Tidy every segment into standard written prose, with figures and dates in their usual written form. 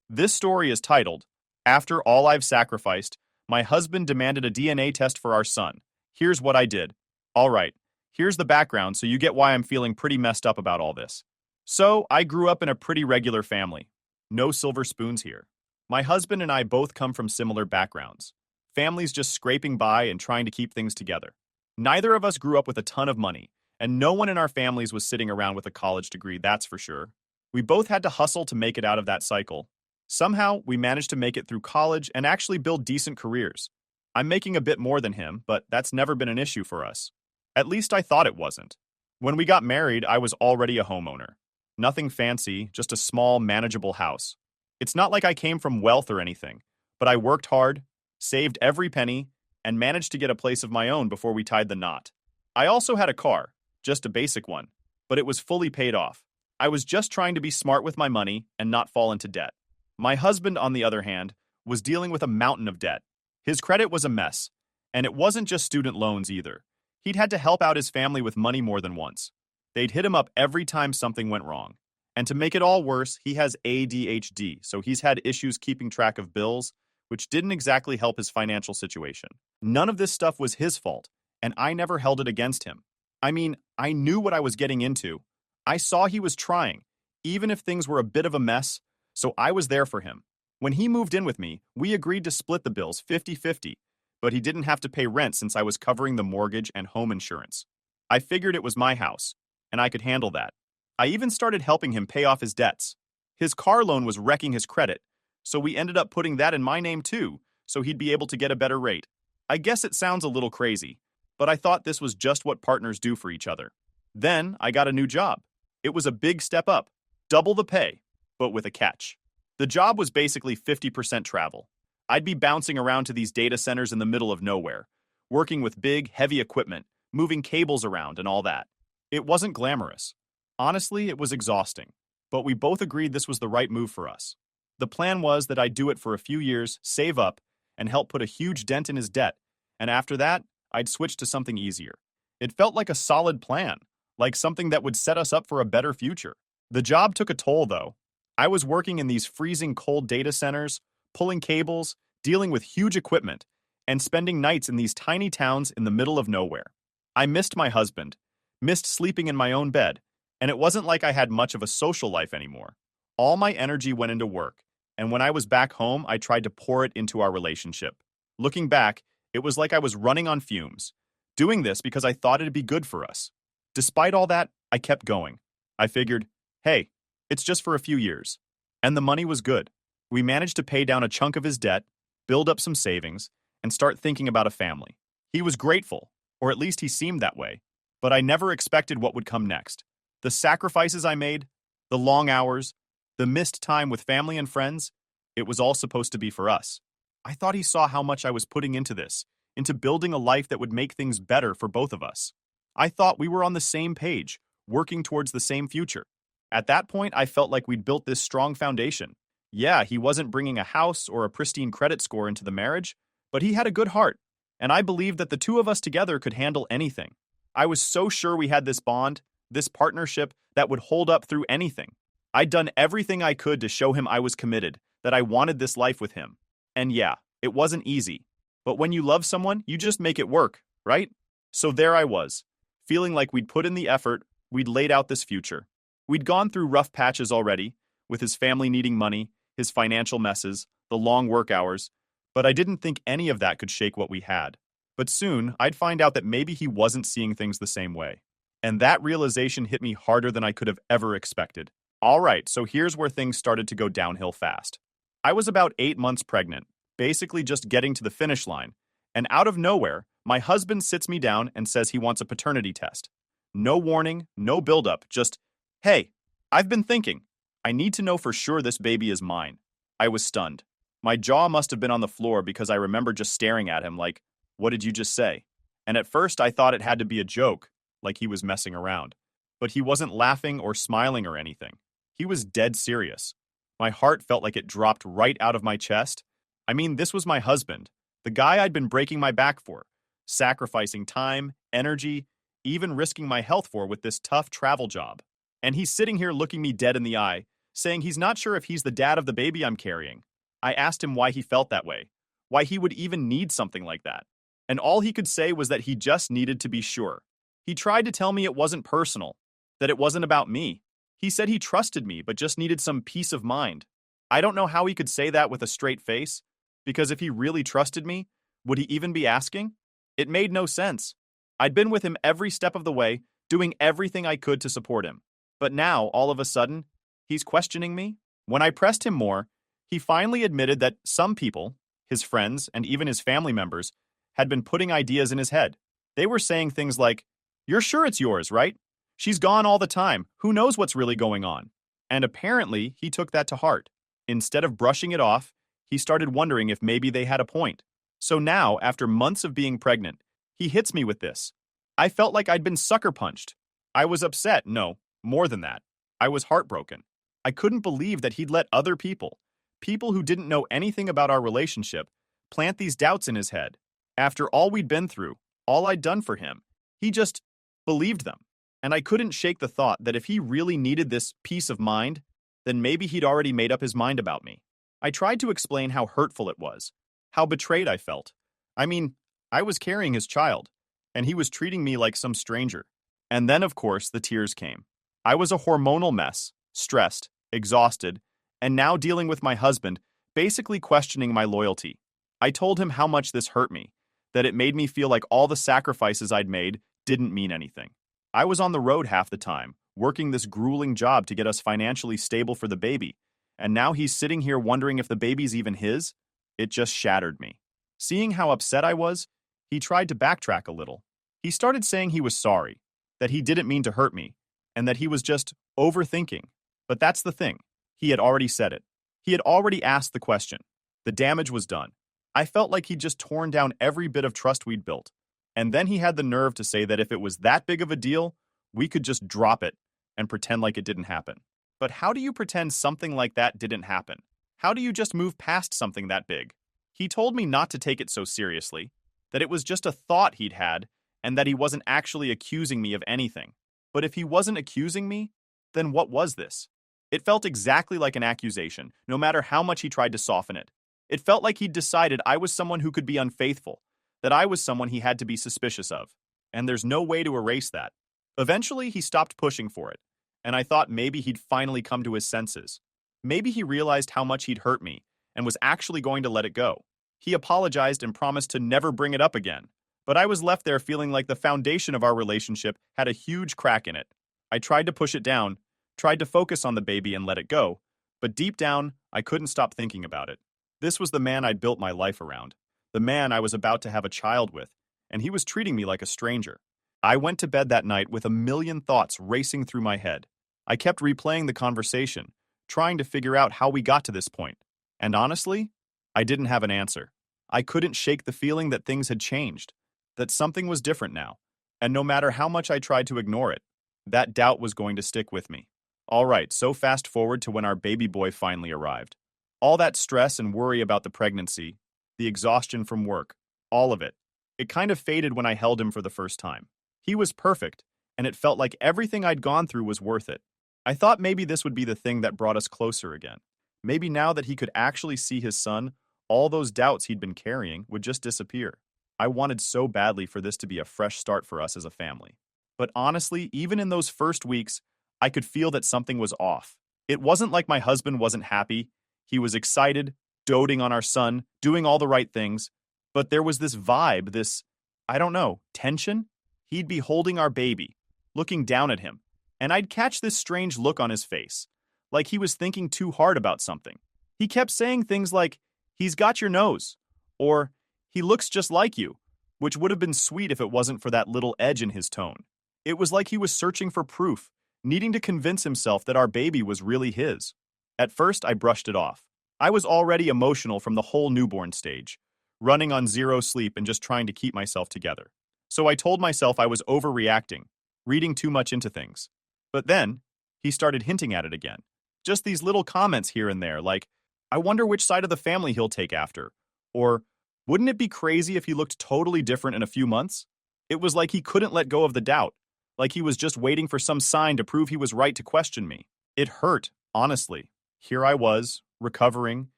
This story is titled, After All I've Sacrificed, My Husband Demanded a DNA Test for Our Son. Here's what I did. All right, here's the background so you get why I'm feeling pretty messed up about all this. So, I grew up in a pretty regular family. No silver spoons here. My husband and I both come from similar backgrounds. Families just scraping by and trying to keep things together. Neither of us grew up with a ton of money, and no one in our families was sitting around with a college degree, that's for sure. We both had to hustle to make it out of that cycle. Somehow, we managed to make it through college and actually build decent careers. I'm making a bit more than him, but that's never been an issue for us. At least I thought it wasn't. When we got married, I was already a homeowner. Nothing fancy, just a small, manageable house. It's not like I came from wealth or anything, but I worked hard, saved every penny, and managed to get a place of my own before we tied the knot. I also had a car, just a basic one, but it was fully paid off. I was just trying to be smart with my money and not fall into debt. My husband, on the other hand, was dealing with a mountain of debt. His credit was a mess, and it wasn't just student loans either. He'd had to help out his family with money more than once. They'd hit him up every time something went wrong. And to make it all worse, he has ADHD, so he's had issues keeping track of bills, which didn't exactly help his financial situation. None of this stuff was his fault, and I never held it against him. I mean, I knew what I was getting into. I saw he was trying, even if things were a bit of a mess, so I was there for him. When he moved in with me, we agreed to split the bills 50-50, but he didn't have to pay rent since I was covering the mortgage and home insurance. I figured it was my house, and I could handle that. I even started helping him pay off his debts. His car loan was wrecking his credit, so we ended up putting that in my name too, so he'd be able to get a better rate. I guess it sounds a little crazy, but I thought this was just what partners do for each other. Then I got a new job. It was a big step up, double the pay, but with a catch. The job was basically 50% travel. I'd be bouncing around to these data centers in the middle of nowhere, working with big, heavy equipment, moving cables around and all that. It wasn't glamorous. Honestly, it was exhausting, but we both agreed this was the right move for us. The plan was that I'd do it for a few years, save up, and help put a huge dent in his debt, and after that, I'd switch to something easier. It felt like a solid plan, like something that would set us up for a better future. The job took a toll, though. I was working in these freezing cold data centers, pulling cables, dealing with huge equipment, and spending nights in these tiny towns in the middle of nowhere. I missed my husband, missed sleeping in my own bed, and it wasn't like I had much of a social life anymore. All my energy went into work, and when I was back home, I tried to pour it into our relationship. Looking back, it was like I was running on fumes, doing this because I thought it'd be good for us. Despite all that, I kept going. I figured, hey, it's just for a few years. And the money was good. We managed to pay down a chunk of his debt, build up some savings, and start thinking about a family. He was grateful, or at least he seemed that way, but I never expected what would come next. The sacrifices I made, the long hours, the missed time with family and friends, it was all supposed to be for us. I thought he saw how much I was putting into this, into building a life that would make things better for both of us. I thought we were on the same page, working towards the same future. At that point, I felt like we'd built this strong foundation. Yeah, he wasn't bringing a house or a pristine credit score into the marriage, but he had a good heart, and I believed that the two of us together could handle anything. I was so sure we had this bond, this partnership that would hold up through anything. I'd done everything I could to show him I was committed, that I wanted this life with him. And yeah, it wasn't easy. But when you love someone, you just make it work, right? So there I was, feeling like we'd put in the effort, we'd laid out this future. We'd gone through rough patches already, with his family needing money, his financial messes, the long work hours, but I didn't think any of that could shake what we had. But soon, I'd find out that maybe he wasn't seeing things the same way. And that realization hit me harder than I could have ever expected. All right, so here's where things started to go downhill fast. I was about 8 months pregnant, basically just getting to the finish line, and out of nowhere, my husband sits me down and says he wants a paternity test. No warning, no buildup, just, hey, I've been thinking. I need to know for sure this baby is mine. I was stunned. My jaw must have been on the floor because I remember just staring at him like, what did you just say? And at first I thought it had to be a joke, like he was messing around. But he wasn't laughing or smiling or anything. He was dead serious. My heart felt like it dropped right out of my chest. I mean, this was my husband, the guy I'd been breaking my back for, sacrificing time, energy, even risking my health for with this tough travel job. And he's sitting here looking me dead in the eye, saying he's not sure if he's the dad of the baby I'm carrying. I asked him why he felt that way, why he would even need something like that. And all he could say was that he just needed to be sure. He tried to tell me it wasn't personal, that it wasn't about me. He said he trusted me, but just needed some peace of mind. I don't know how he could say that with a straight face, because if he really trusted me, would he even be asking? It made no sense. I'd been with him every step of the way, doing everything I could to support him. But now, all of a sudden, he's questioning me? When I pressed him more, he finally admitted that some people, his friends and even his family members, had been putting ideas in his head. They were saying things like, "You're sure it's yours, right? She's gone all the time. Who knows what's really going on?" And apparently, he took that to heart. Instead of brushing it off, he started wondering if maybe they had a point. So now, after months of being pregnant, he hits me with this. I felt like I'd been sucker punched. I was upset, no, more than that. I was heartbroken. I couldn't believe that he'd let other people, people who didn't know anything about our relationship, plant these doubts in his head. After all we'd been through, all I'd done for him, he just believed them. And I couldn't shake the thought that if he really needed this peace of mind, then maybe he'd already made up his mind about me. I tried to explain how hurtful it was, how betrayed I felt. I mean, I was carrying his child, and he was treating me like some stranger. And then, of course, the tears came. I was a hormonal mess, stressed, exhausted, and now dealing with my husband, basically questioning my loyalty. I told him how much this hurt me, that it made me feel like all the sacrifices I'd made didn't mean anything. I was on the road half the time, working this grueling job to get us financially stable for the baby, and now he's sitting here wondering if the baby's even his? It just shattered me. Seeing how upset I was, he tried to backtrack a little. He started saying he was sorry, that he didn't mean to hurt me, and that he was just overthinking. But that's the thing. He had already said it. He had already asked the question. The damage was done. I felt like he'd just torn down every bit of trust we'd built. And then he had the nerve to say that if it was that big of a deal, we could just drop it and pretend like it didn't happen. But how do you pretend something like that didn't happen? How do you just move past something that big? He told me not to take it so seriously, that it was just a thought he'd had, and that he wasn't actually accusing me of anything. But if he wasn't accusing me, then what was this? It felt exactly like an accusation, no matter how much he tried to soften it. It felt like he'd decided I was someone who could be unfaithful, that I was someone he had to be suspicious of. And there's no way to erase that. Eventually, he stopped pushing for it, and I thought maybe he'd finally come to his senses. Maybe he realized how much he'd hurt me and was actually going to let it go. He apologized and promised to never bring it up again. But I was left there feeling like the foundation of our relationship had a huge crack in it. I tried to push it down, tried to focus on the baby and let it go, but deep down, I couldn't stop thinking about it. This was the man I'd built my life around, the man I was about to have a child with, and he was treating me like a stranger. I went to bed that night with a million thoughts racing through my head. I kept replaying the conversation, trying to figure out how we got to this point. And honestly, I didn't have an answer. I couldn't shake the feeling that things had changed, that something was different now, and no matter how much I tried to ignore it, that doubt was going to stick with me. All right, so fast forward to when our baby boy finally arrived. All that stress and worry about the pregnancy, the exhaustion from work, all of it. It kind of faded when I held him for the first time. He was perfect, and it felt like everything I'd gone through was worth it. I thought maybe this would be the thing that brought us closer again. Maybe now that he could actually see his son, all those doubts he'd been carrying would just disappear. I wanted so badly for this to be a fresh start for us as a family. But honestly, even in those first weeks, I could feel that something was off. It wasn't like my husband wasn't happy. He was excited, doting on our son, doing all the right things. But there was this vibe, this, I don't know, tension? He'd be holding our baby, looking down at him, and I'd catch this strange look on his face, like he was thinking too hard about something. He kept saying things like, "He's got your nose," or "He looks just like you," which would have been sweet if it wasn't for that little edge in his tone. It was like he was searching for proof, needing to convince himself that our baby was really his. At first, I brushed it off. I was already emotional from the whole newborn stage, running on zero sleep and just trying to keep myself together. So I told myself I was overreacting, reading too much into things. But then, he started hinting at it again. Just these little comments here and there, like, "I wonder which side of the family he'll take after," or, "Wouldn't it be crazy if he looked totally different in a few months?" It was like he couldn't let go of the doubt, like he was just waiting for some sign to prove he was right to question me. It hurt, honestly. Here I was, recovering,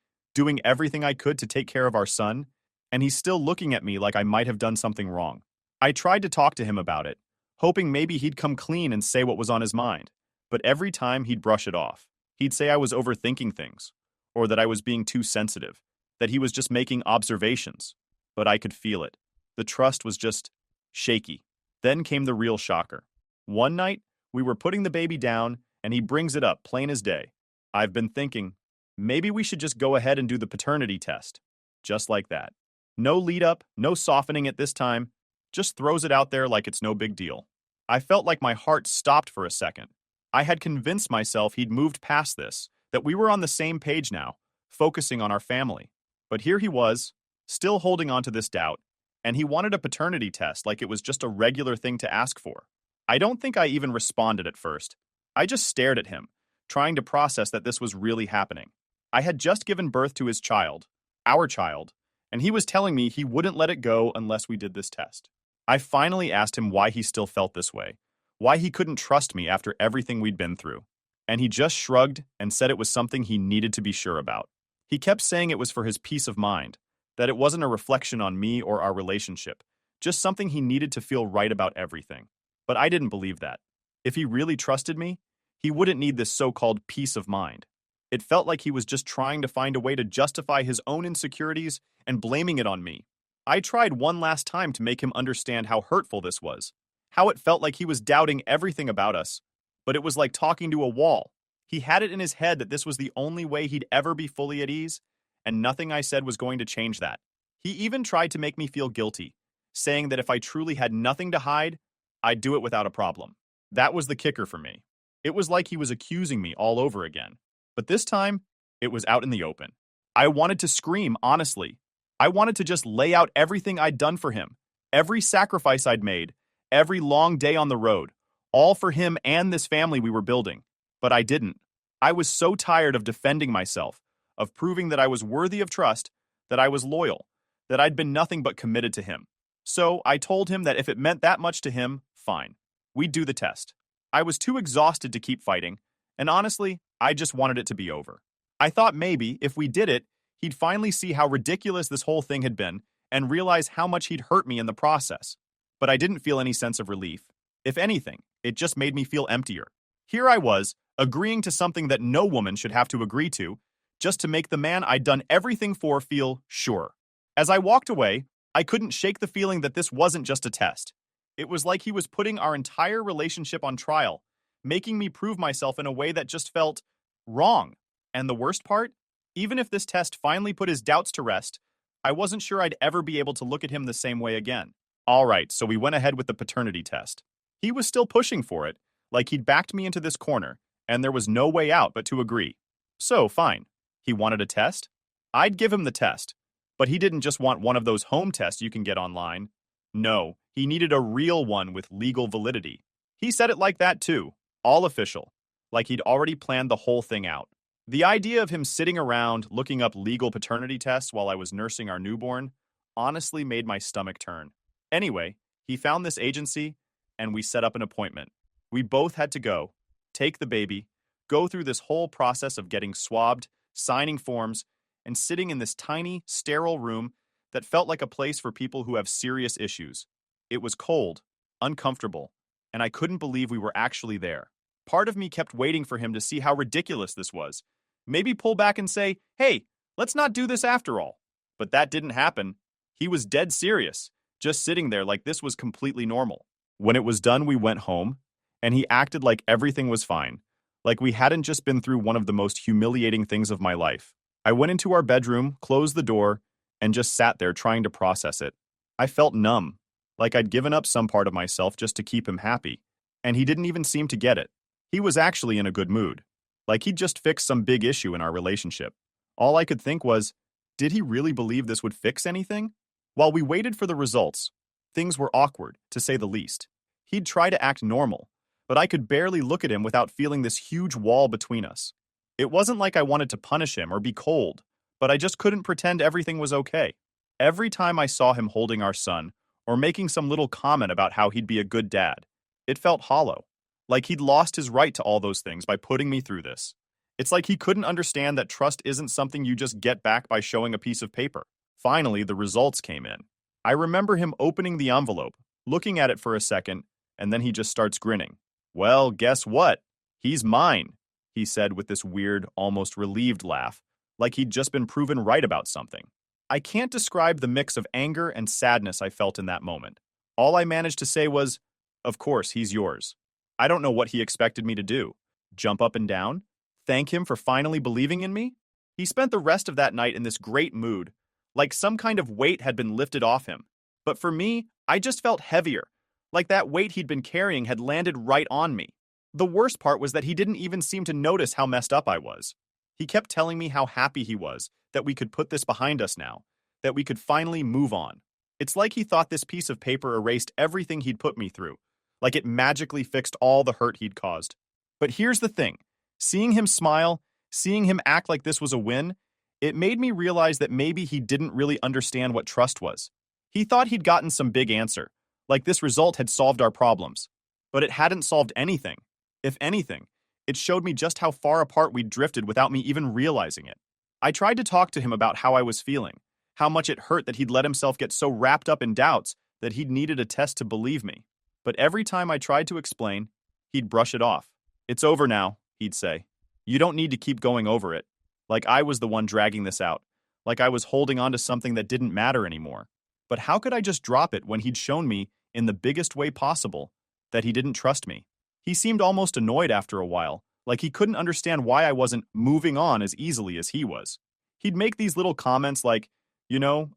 doing everything I could to take care of our son, and he's still looking at me like I might have done something wrong. I tried to talk to him about it, hoping maybe he'd come clean and say what was on his mind, but every time he'd brush it off. He'd say I was overthinking things, or that I was being too sensitive, that he was just making observations. But I could feel it. The trust was just shaky. Then came the real shocker. One night, we were putting the baby down, and he brings it up, plain as day. I've been thinking, maybe we should just go ahead and do the paternity test. Just like that. No lead up, no softening it this time, just throws it out there like it's no big deal. I felt like my heart stopped for a second. I had convinced myself he'd moved past this, that we were on the same page now, focusing on our family. But here he was, still holding on to this doubt, and he wanted a paternity test like it was just a regular thing to ask for. I don't think I even responded at first. I just stared at him, trying to process that this was really happening. I had just given birth to his child, our child, and he was telling me he wouldn't let it go unless we did this test. I finally asked him why he still felt this way, why he couldn't trust me after everything we'd been through. And he just shrugged and said it was something he needed to be sure about. He kept saying it was for his peace of mind, that it wasn't a reflection on me or our relationship, just something he needed to feel right about everything. But I didn't believe that. If he really trusted me, he wouldn't need this so-called peace of mind. It felt like he was just trying to find a way to justify his own insecurities and blaming it on me. I tried one last time to make him understand how hurtful this was, how it felt like he was doubting everything about us, but it was like talking to a wall. He had it in his head that this was the only way he'd ever be fully at ease, and nothing I said was going to change that. He even tried to make me feel guilty, saying that if I truly had nothing to hide, I'd do it without a problem. That was the kicker for me. It was like he was accusing me all over again. But this time, it was out in the open. I wanted to scream, honestly. I wanted to just lay out everything I'd done for him, every sacrifice I'd made, every long day on the road, all for him and this family we were building. But I didn't. I was so tired of defending myself, of proving that I was worthy of trust, that I was loyal, that I'd been nothing but committed to him. So I told him that if it meant that much to him, fine. We'd do the test. I was too exhausted to keep fighting, and honestly, I just wanted it to be over. I thought maybe, if we did it, he'd finally see how ridiculous this whole thing had been and realize how much he'd hurt me in the process. But I didn't feel any sense of relief. If anything, it just made me feel emptier. Here I was, agreeing to something that no woman should have to agree to, just to make the man I'd done everything for feel sure. As I walked away, I couldn't shake the feeling that this wasn't just a test. It was like he was putting our entire relationship on trial, making me prove myself in a way that just felt wrong. And the worst part? Even if this test finally put his doubts to rest, I wasn't sure I'd ever be able to look at him the same way again. All right, so we went ahead with the paternity test. He was still pushing for it, like he'd backed me into this corner, and there was no way out but to agree. So, fine. He wanted a test? I'd give him the test. But he didn't just want one of those home tests you can get online. No, he needed a real one with legal validity. He said it like that too, all official, like he'd already planned the whole thing out. The idea of him sitting around looking up legal paternity tests while I was nursing our newborn honestly made my stomach turn. Anyway, he found this agency, and we set up an appointment. We both had to go, take the baby, go through this whole process of getting swabbed, signing forms, and sitting in this tiny, sterile room that felt like a place for people who have serious issues. It was cold, uncomfortable, and I couldn't believe we were actually there. Part of me kept waiting for him to see how ridiculous this was. Maybe pull back and say, hey, let's not do this after all. But that didn't happen. He was dead serious, just sitting there like this was completely normal. When it was done, we went home, and he acted like everything was fine, like we hadn't just been through one of the most humiliating things of my life. I went into our bedroom, closed the door, and just sat there trying to process it. I felt numb, like I'd given up some part of myself just to keep him happy, and he didn't even seem to get it. He was actually in a good mood, like he'd just fixed some big issue in our relationship. All I could think was, did he really believe this would fix anything? While we waited for the results, things were awkward, to say the least. He'd try to act normal, but I could barely look at him without feeling this huge wall between us. It wasn't like I wanted to punish him or be cold, but I just couldn't pretend everything was okay. Every time I saw him holding our son, or making some little comment about how he'd be a good dad, it felt hollow, like he'd lost his right to all those things by putting me through this. It's like he couldn't understand that trust isn't something you just get back by showing a piece of paper. Finally, the results came in. I remember him opening the envelope, looking at it for a second, and then he just starts grinning. Well, guess what? He's mine, he said with this weird, almost relieved laugh, like he'd just been proven right about something. I can't describe the mix of anger and sadness I felt in that moment. All I managed to say was, "Of course, he's yours." I don't know what he expected me to do. Jump up and down? Thank him for finally believing in me? He spent the rest of that night in this great mood, like some kind of weight had been lifted off him. But for me, I just felt heavier, like that weight he'd been carrying had landed right on me. The worst part was that he didn't even seem to notice how messed up I was. He kept telling me how happy he was, that we could put this behind us now, that we could finally move on. It's like he thought this piece of paper erased everything he'd put me through, like it magically fixed all the hurt he'd caused. But here's the thing. Seeing him smile, seeing him act like this was a win, it made me realize that maybe he didn't really understand what trust was. He thought he'd gotten some big answer, like this result had solved our problems. But it hadn't solved anything. If anything, it showed me just how far apart we'd drifted without me even realizing it. I tried to talk to him about how I was feeling, how much it hurt that he'd let himself get so wrapped up in doubts that he'd needed a test to believe me. But every time I tried to explain, he'd brush it off. "It's over now," he'd say. "You don't need to keep going over it." Like I was the one dragging this out, like I was holding on to something that didn't matter anymore. But how could I just drop it when he'd shown me, in the biggest way possible, that he didn't trust me? He seemed almost annoyed after a while, like he couldn't understand why I wasn't moving on as easily as he was. He'd make these little comments like,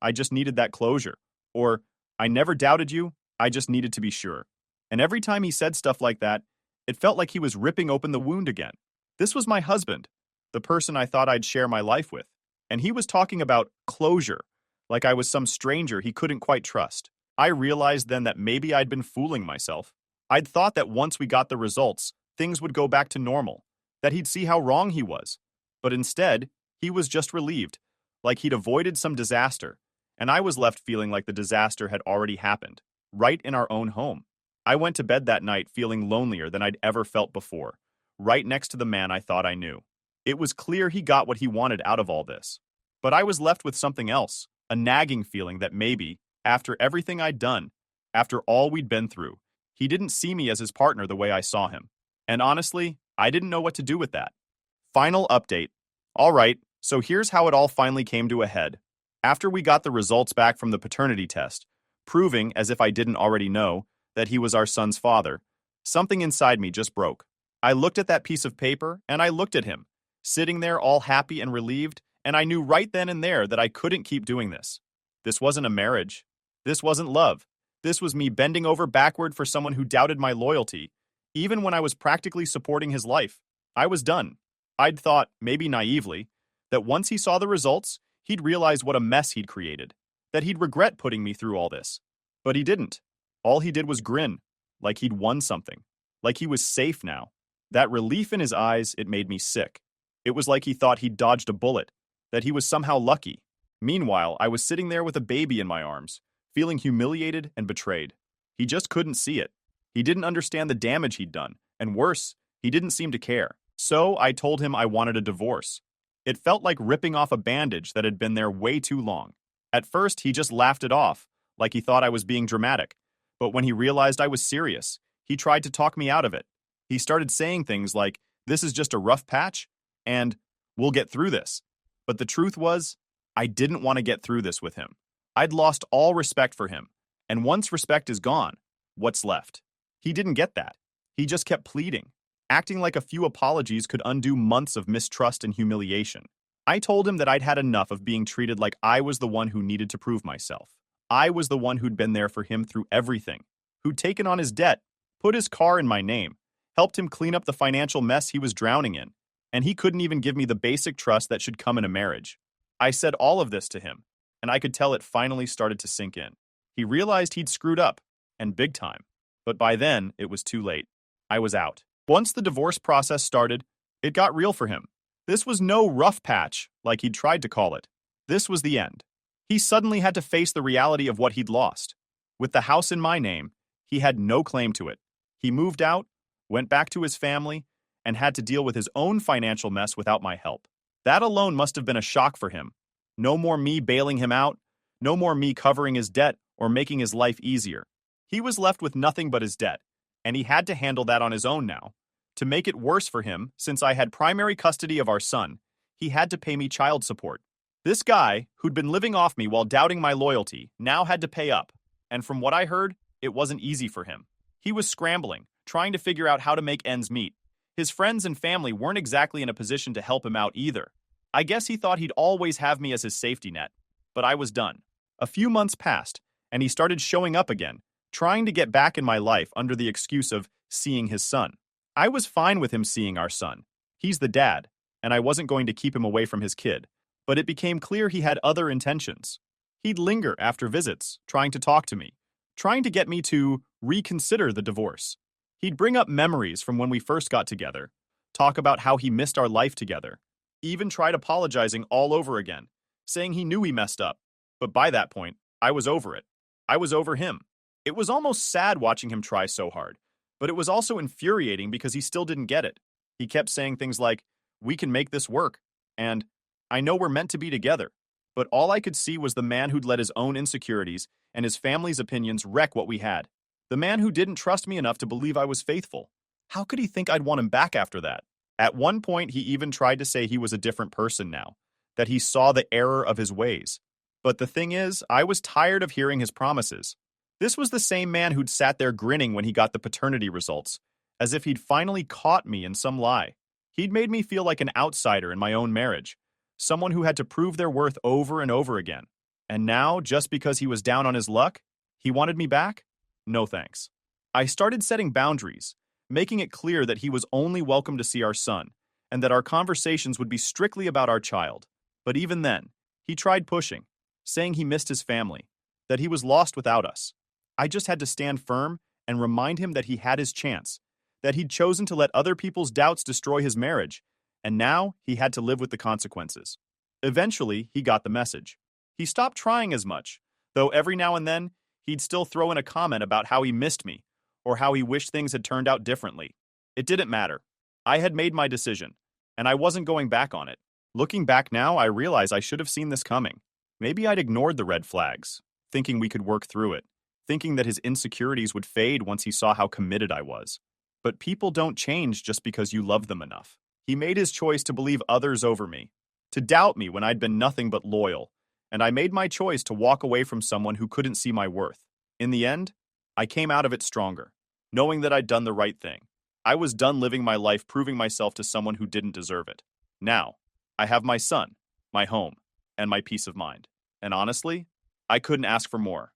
"I just needed that closure," or "I never doubted you, I just needed to be sure." And every time he said stuff like that, it felt like he was ripping open the wound again. This was my husband, the person I thought I'd share my life with, and he was talking about closure, like I was some stranger he couldn't quite trust. I realized then that maybe I'd been fooling myself. I'd thought that once we got the results, things would go back to normal, that he'd see how wrong he was. But instead, he was just relieved, like he'd avoided some disaster, and I was left feeling like the disaster had already happened, right in our own home. I went to bed that night feeling lonelier than I'd ever felt before, right next to the man I thought I knew. It was clear he got what he wanted out of all this. But I was left with something else, a nagging feeling that maybe, after everything I'd done, after all we'd been through, he didn't see me as his partner the way I saw him. And honestly, I didn't know what to do with that. Final update. All right, so here's how it all finally came to a head. After we got the results back from the paternity test, proving, as if I didn't already know, that he was our son's father, something inside me just broke. I looked at that piece of paper, and I looked at him, sitting there all happy and relieved, and I knew right then and there that I couldn't keep doing this. This wasn't a marriage. This wasn't love. This was me bending over backward for someone who doubted my loyalty, even when I was practically supporting his life. I was done. I'd thought, maybe naively, that once he saw the results, he'd realize what a mess he'd created, that he'd regret putting me through all this. But he didn't. All he did was grin, like he'd won something, like he was safe now. That relief in his eyes, it made me sick. It was like he thought he'd dodged a bullet, that he was somehow lucky. Meanwhile, I was sitting there with a baby in my arms, feeling humiliated and betrayed. He just couldn't see it. He didn't understand the damage he'd done, and worse, he didn't seem to care. So I told him I wanted a divorce. It felt like ripping off a bandage that had been there way too long. At first, he just laughed it off, like he thought I was being dramatic. But when he realized I was serious, he tried to talk me out of it. He started saying things like, "This is just a rough patch," and "We'll get through this." But the truth was, I didn't want to get through this with him. I'd lost all respect for him, and once respect is gone, what's left? He didn't get that. He just kept pleading, acting like a few apologies could undo months of mistrust and humiliation. I told him that I'd had enough of being treated like I was the one who needed to prove myself. I was the one who'd been there for him through everything, who'd taken on his debt, put his car in my name, helped him clean up the financial mess he was drowning in, and he couldn't even give me the basic trust that should come in a marriage. I said all of this to him, and I could tell it finally started to sink in. He realized he'd screwed up, and big time. But by then, it was too late. I was out. Once the divorce process started, it got real for him. This was no rough patch, like he'd tried to call it. This was the end. He suddenly had to face the reality of what he'd lost. With the house in my name, he had no claim to it. He moved out, went back to his family, and had to deal with his own financial mess without my help. That alone must have been a shock for him. No more me bailing him out, no more me covering his debt or making his life easier. He was left with nothing but his debt, and he had to handle that on his own now. To make it worse for him, since I had primary custody of our son, he had to pay me child support. This guy, who'd been living off me while doubting my loyalty, now had to pay up, and from what I heard, it wasn't easy for him. He was scrambling, trying to figure out how to make ends meet. His friends and family weren't exactly in a position to help him out either. I guess he thought he'd always have me as his safety net, but I was done. A few months passed, and he started showing up again, trying to get back in my life under the excuse of seeing his son. I was fine with him seeing our son. He's the dad, and I wasn't going to keep him away from his kid. But it became clear he had other intentions. He'd linger after visits, trying to talk to me, trying to get me to reconsider the divorce. He'd bring up memories from when we first got together, talk about how he missed our life together, even tried apologizing all over again, saying he knew he messed up. But by that point, I was over it. I was over him. It was almost sad watching him try so hard, but it was also infuriating because he still didn't get it. He kept saying things like, "We can make this work," and "I know we're meant to be together." But all I could see was the man who'd let his own insecurities and his family's opinions wreck what we had. The man who didn't trust me enough to believe I was faithful. How could he think I'd want him back after that? At one point, he even tried to say he was a different person now, that he saw the error of his ways. But the thing is, I was tired of hearing his promises. This was the same man who'd sat there grinning when he got the paternity results, as if he'd finally caught me in some lie. He'd made me feel like an outsider in my own marriage, someone who had to prove their worth over and over again. And now, just because he was down on his luck, he wanted me back? No thanks. I started setting boundaries, making it clear that he was only welcome to see our son, and that our conversations would be strictly about our child. But even then, he tried pushing, saying he missed his family, that he was lost without us. I just had to stand firm and remind him that he had his chance, that he'd chosen to let other people's doubts destroy his marriage, and now he had to live with the consequences. Eventually, he got the message. He stopped trying as much, though every now and then, he'd still throw in a comment about how he missed me, or how he wished things had turned out differently. It didn't matter. I had made my decision, and I wasn't going back on it. Looking back now, I realize I should have seen this coming. Maybe I'd ignored the red flags, thinking we could work through it, thinking that his insecurities would fade once he saw how committed I was. But people don't change just because you love them enough. He made his choice to believe others over me, to doubt me when I'd been nothing but loyal, and I made my choice to walk away from someone who couldn't see my worth. In the end, I came out of it stronger, knowing that I'd done the right thing. I was done living my life proving myself to someone who didn't deserve it. Now, I have my son, my home, and my peace of mind. And honestly, I couldn't ask for more.